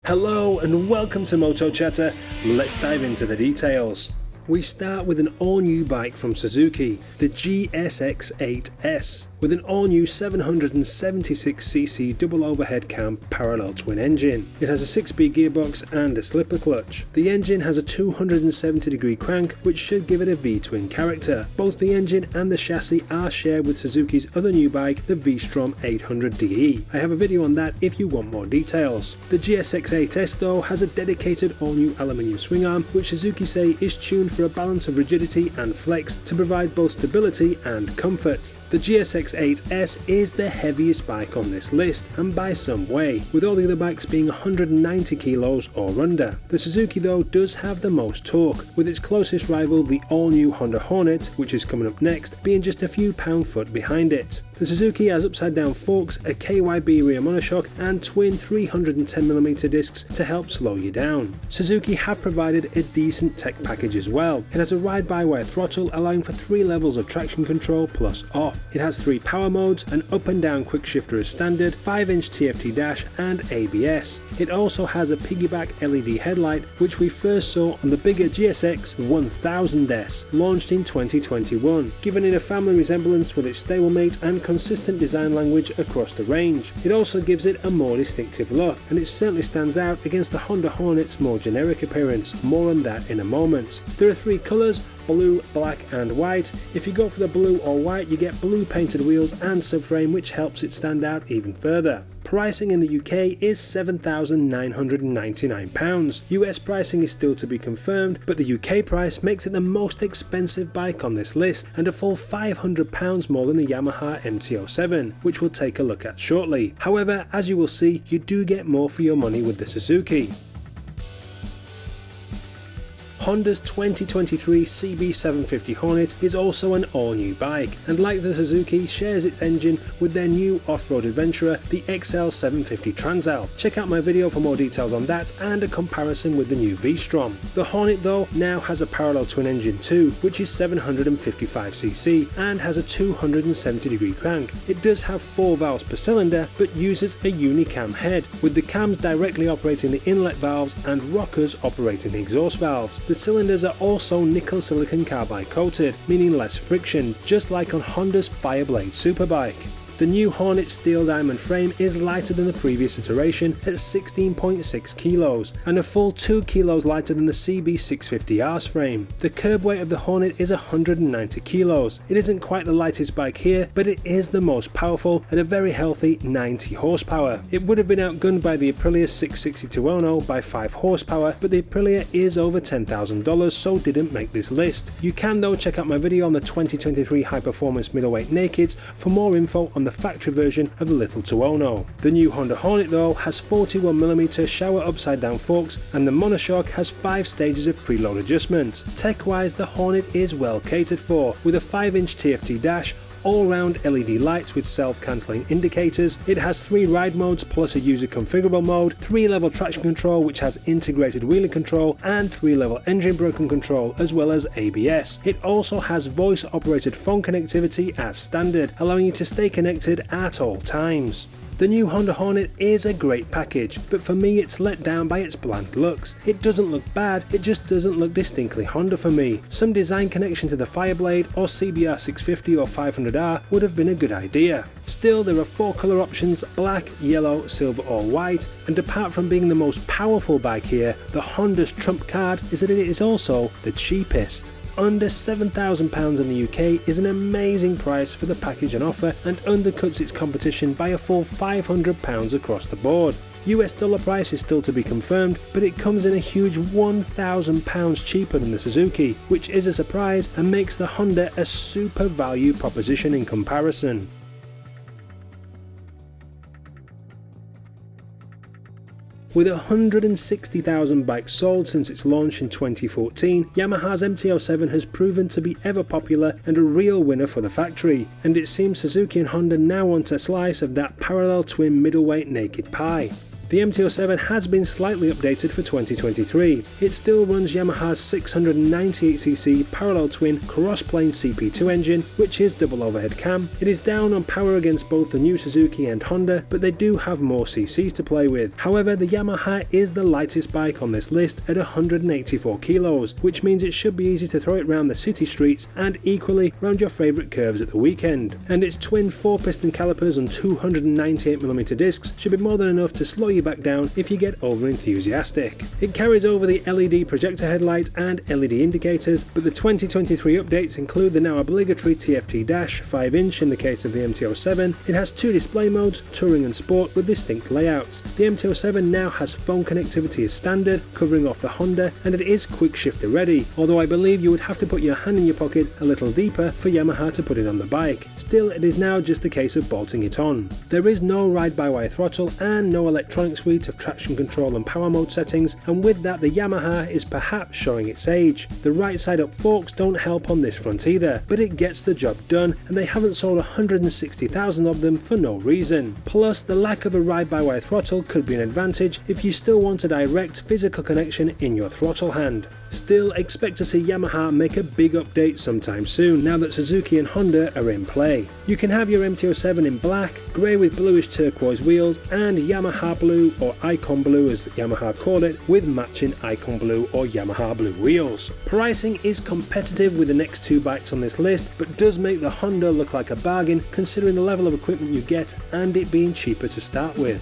Hello and welcome to Moto Chatter. Let's dive into the details. We start with an all-new bike from Suzuki, the GSX8S, with an all-new 776cc double overhead cam parallel twin engine. It has a 6-speed gearbox and a slipper clutch. The engine has a 270-degree crank, which should give it a V-twin character. Both the engine and the chassis are shared with Suzuki's other new bike, the V-Strom 800DE. I have a video on that if you want more details. The GSX8S though has a dedicated all-new aluminium swing arm, which Suzuki say is tuned for a balance of rigidity and flex to provide both stability and comfort. The GSX8S is the heaviest bike on this list, and by some way, with all the other bikes being 190 kilos or under. The Suzuki though does have the most torque, with its closest rival, the all-new Honda Hornet, which is coming up next, being just a few pound-foot behind it. The Suzuki has upside-down forks, a KYB rear monoshock, and twin 310mm discs to help slow you down. Suzuki have provided a decent tech package as well. It has a ride-by-wire throttle allowing for 3 levels of traction control plus off. It has 3 power modes, an up and down quick shifter as standard, 5-inch TFT dash and ABS. It also has a piggyback LED headlight, which we first saw on the bigger GSX-1000S, launched in 2021, giving it a family resemblance with its stablemate and consistent design language across the range. It also gives it a more distinctive look, and it certainly stands out against the Honda Hornet's more generic appearance. More on that in a moment. There are 3 colours: blue, black and white. If you go for the blue or white, you get blue painted wheels and subframe, which helps it stand out even further. Pricing in the UK is £7,999. US pricing is still to be confirmed, but the UK price makes it the most expensive bike on this list, and a full £500 more than the Yamaha MT-07, which we'll take a look at shortly. However, as you will see, you do get more for your money with the Suzuki. Honda's 2023 CB750 Hornet is also an all-new bike, and like the Suzuki, shares its engine with their new off-road adventurer, the XL750 Transalp. Check out my video for more details on that and a comparison with the new V-Strom. The Hornet though now has a parallel twin engine too, which is 755cc and has a 270-degree crank. It does have 4 valves per cylinder, but uses a unicam head, with the cams directly operating the inlet valves and rockers operating the exhaust valves. The cylinders are also nickel silicon carbide coated, meaning less friction, just like on Honda's Fireblade superbike. The new Hornet steel diamond frame is lighter than the previous iteration at 16.6 kilos, and a full 2 kilos lighter than the CB650R's frame. The curb weight of the Hornet is 190 kilos. It isn't quite the lightest bike here, but it is the most powerful at a very healthy 90 horsepower. It would have been outgunned by the Aprilia 660 by 5 horsepower, but the Aprilia is over $10,000, so didn't make this list. You can though check out my video on the 2023 high performance middleweight nakeds for more info on the factory version of the Little 210. The new Honda Hornet though has 41mm shower upside down forks, and the monoshock has 5 stages of preload adjustment. Tech wise, the Hornet is well catered for, with a 5-inch TFT dash, all-round LED lights with self-cancelling indicators. It has 3 ride modes plus a user configurable mode, 3-level traction control which has integrated wheelie control, and 3-level engine braking control as well as ABS. It also has voice-operated phone connectivity as standard, allowing you to stay connected at all times. The new Honda Hornet is a great package, but for me it's let down by its bland looks. It doesn't look bad, it just doesn't look distinctly Honda for me. Some design connection to the Fireblade or CBR650 or 500R would have been a good idea. Still, there are 4 colour options: black, yellow, silver or white, and apart from being the most powerful bike here, the Honda's trump card is that it is also the cheapest. Under £7,000 in the UK is an amazing price for the package on offer, and undercuts its competition by a full £500 across the board. US dollar price is still to be confirmed, but it comes in a huge £1,000 cheaper than the Suzuki, which is a surprise and makes the Honda a super value proposition in comparison. With 160,000 bikes sold since its launch in 2014, Yamaha's MT-07 has proven to be ever popular and a real winner for the factory, and it seems Suzuki and Honda now want a slice of that parallel twin middleweight naked pie. The MT-07 has been slightly updated for 2023. It still runs Yamaha's 698cc parallel twin cross-plane CP2 engine, which is double overhead cam. It is down on power against both the new Suzuki and Honda, but they do have more cc's to play with. However, the Yamaha is the lightest bike on this list at 184 kilos, which means it should be easy to throw it around the city streets and equally round your favourite curves at the weekend. And its twin 4-piston calipers and 298mm discs should be more than enough to slow you back down if you get over enthusiastic. It carries over the LED projector headlight and LED indicators, but the 2023 updates include the now obligatory TFT dash, 5-inch in the case of the MT-07. It has 2 display modes, Touring and Sport, with distinct layouts. The MT-07 now has phone connectivity as standard, covering off the Honda, and it is quick shifter ready, although I believe you would have to put your hand in your pocket a little deeper for Yamaha to put it on the bike. Still, it is now just a case of bolting it on. There is no ride-by-wire throttle and no electronic suite of traction control and power mode settings, and with that the Yamaha is perhaps showing its age. The right side up forks don't help on this front either, but it gets the job done, and they haven't sold 160,000 of them for no reason. Plus, the lack of a ride-by-wire throttle could be an advantage if you still want a direct physical connection in your throttle hand. Still, expect to see Yamaha make a big update sometime soon, now that Suzuki and Honda are in play. You can have your MT-07 in black, grey with bluish turquoise wheels, and Yamaha blue, or Icon blue as Yamaha call it, with matching Icon blue or Yamaha blue wheels. Pricing is competitive with the next 2 bikes on this list, but does make the Honda look like a bargain considering the level of equipment you get and it being cheaper to start with.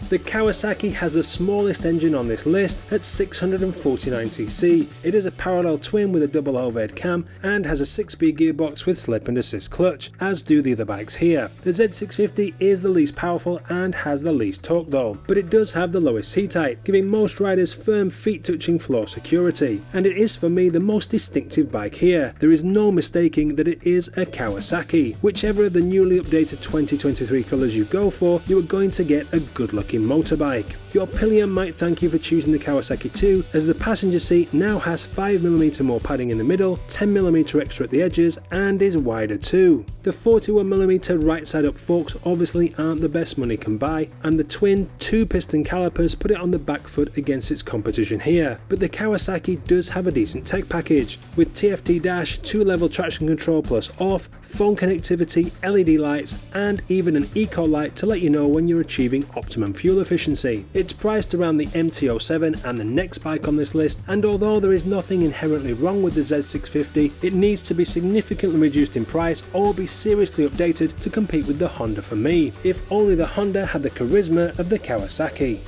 The Kawasaki has the smallest engine on this list at 649cc. It is a parallel twin with a double overhead cam and has a 6-speed gearbox with slip and assist clutch, as do the other bikes here. The Z650 is the least powerful and has the least torque though, but it does have the lowest seat height, giving most riders firm feet-touching floor security. And it is for me the most distinctive bike here. There is no mistaking that it is a Kawasaki. Whichever of the newly updated 2023 colours you go for, you are going to get a good looking motorbike. Your pillion might thank you for choosing the Kawasaki too, as the passenger seat now has 5mm more padding in the middle, 10mm extra at the edges, and is wider too. The 41mm right side up forks obviously aren't the best money can buy, and the twin 2-piston calipers put it on the back foot against its competition here, but the Kawasaki does have a decent tech package, with TFT dash, 2-level traction control plus off, phone connectivity, LED lights, and even an eco light to let you know when you're achieving optimum fuel efficiency. It's priced around the MT-07 and the next bike on this list, and although there is nothing inherently wrong with the Z650, it needs to be significantly reduced in price or be seriously updated to compete with the Honda for me, if only the Honda had the charisma of the Kawasaki.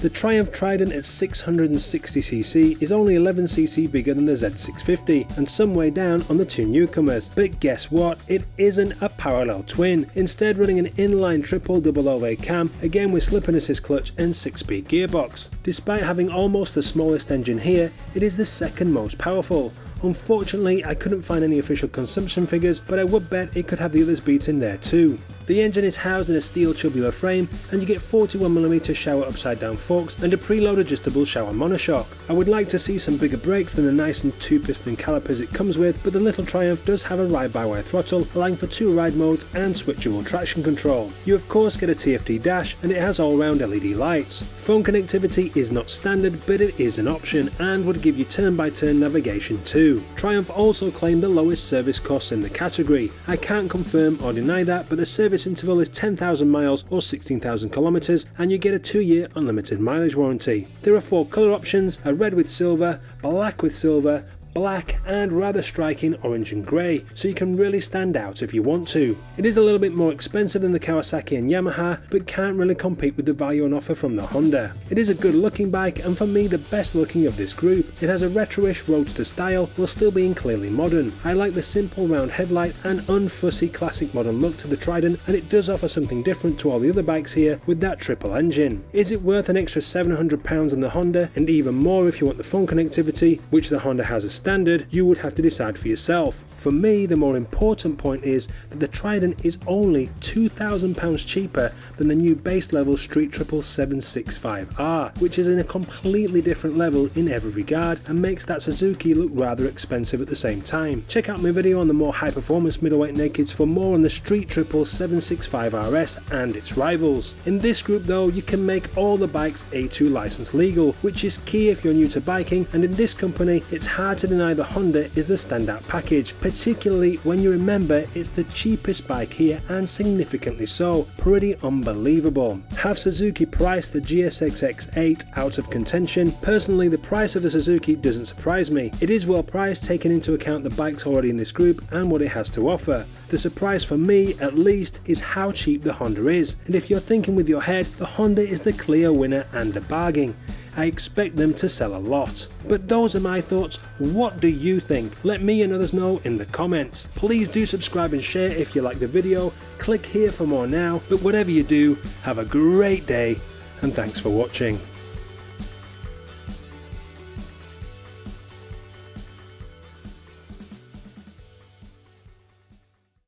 The Triumph Trident at 660cc is only 11cc bigger than the Z650 and some way down on the 2 newcomers, but guess what, it isn't a parallel twin, instead running an inline triple double overhead cam, again with slip and assist clutch and 6-speed gearbox. Despite having almost the smallest engine here, it is the second most powerful. Unfortunately, I couldn't find any official consumption figures, but I would bet it could have the others beaten there too. The engine is housed in a steel tubular frame, and you get 41mm shower upside down forks and a preload adjustable shower monoshock. I would like to see some bigger brakes than the nice and 2-piston calipers it comes with, but the little Triumph does have a ride-by-wire throttle, allowing for 2 ride modes and switchable traction control. You of course get a TFT dash, and it has all-round LED lights. Phone connectivity is not standard, but it is an option and would give you turn-by-turn navigation too. Triumph also claimed the lowest service costs in the category. I can't confirm or deny that, but the service interval is 10,000 miles or 16,000 kilometers, and you get a 2-year unlimited mileage warranty. There are 4 colour options, a red with silver, black with silver, black and rather striking orange and grey, so you can really stand out if you want to. It is a little bit more expensive than the Kawasaki and Yamaha, but can't really compete with the value on offer from the Honda. It is a good looking bike and for me the best looking of this group. It has a retro-ish roadster style while still being clearly modern. I like the simple round headlight and unfussy classic modern look to the Trident, and it does offer something different to all the other bikes here with that triple engine. Is it worth an extra £700 on the Honda, and even more if you want the phone connectivity, which the Honda has a standard, you would have to decide for yourself. For me, the more important point is that the Trident is only £2,000 cheaper than the new base level Street Triple 765R, which is in a completely different level in every regard and makes that Suzuki look rather expensive at the same time. Check out my video on the more high performance middleweight nakeds for more on the Street Triple 765RS and its rivals. In this group though, you can make all the bikes A2 license legal, which is key if you're new to biking, and in this company it's hard to deny the Honda is the standout package, particularly when you remember it's the cheapest bike here and significantly so. Pretty unbelievable. Have Suzuki priced the GSX-8S out of contention? Personally, the price of the Suzuki doesn't surprise me. It is well priced taking into account the bikes already in this group and what it has to offer. The surprise for me, at least, is how cheap the Honda is, and if you're thinking with your head, the Honda is the clear winner and a bargain. I expect them to sell a lot. But those are my thoughts. What do you think? Let me and others know in the comments. Please do subscribe and share if you like the video. Click here for more now, but whatever you do, have a great day and thanks for watching.